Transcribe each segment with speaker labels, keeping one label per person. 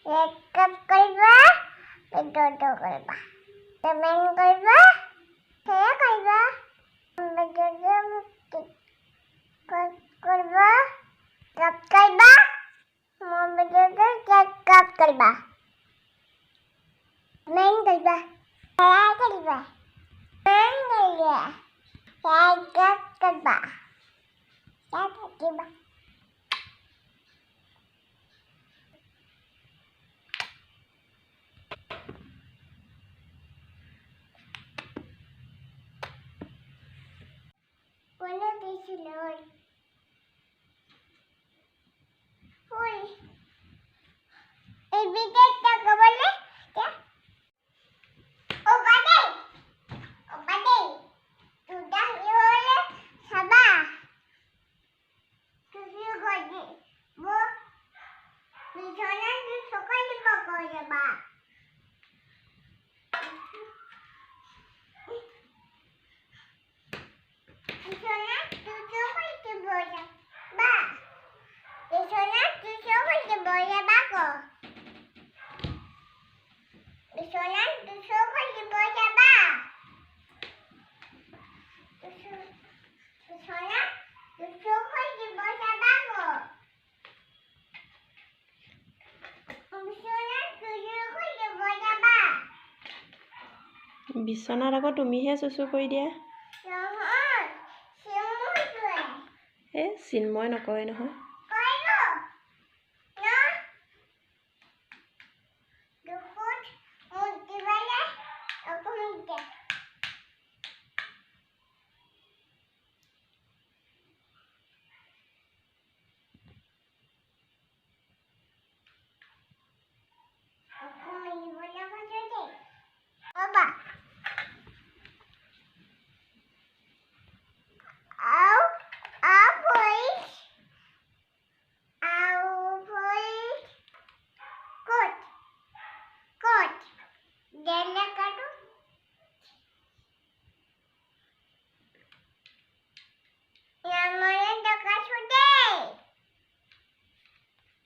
Speaker 1: Rekap kalba, pedodo kalba. Temen kalba, saya kalba. Bejaga bukti kalba, kap kalba. Mau bejaga kap kalba. Temen kalba, saya kalba. Temen kalba, saya kap kalba. Saya kalba. কোনো কিছু নয় ওই এই বিটের টাকা বলে ও বাদে তুই হলে সাবা তুই গজি বো বিছানা তুই সকালে পাকো যাবা বিছানা তুই সকালে বসে বা বিছানা তুই সকালে বসে বাকো বিছানা তুই সকালে বসে বা বিছানা তুই সকালে বসে বাকো বিছানা তুই সকালে বসে বা
Speaker 2: বিছনাত আকৌ তুমিহে চুচু কৰি দিয়া
Speaker 1: নহয় চিমুটোৱে
Speaker 2: চিন্ময় নকৰে নহয়
Speaker 1: কইলো না দুখুত মুদিবালে অকমিতে অকমিবলে বজে বাবা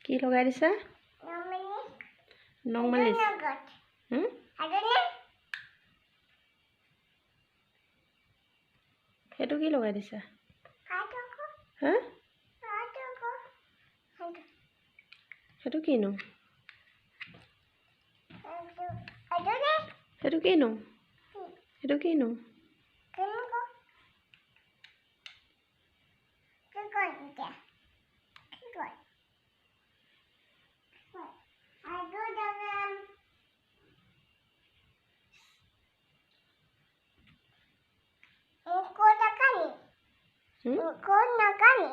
Speaker 2: কি লগাই দিছা নখ মালিচ সেইটো কি লগাই দিছা হা সেইটো কিনো সেইটো কিনো সেইটো কিনো
Speaker 1: Kau nak kani?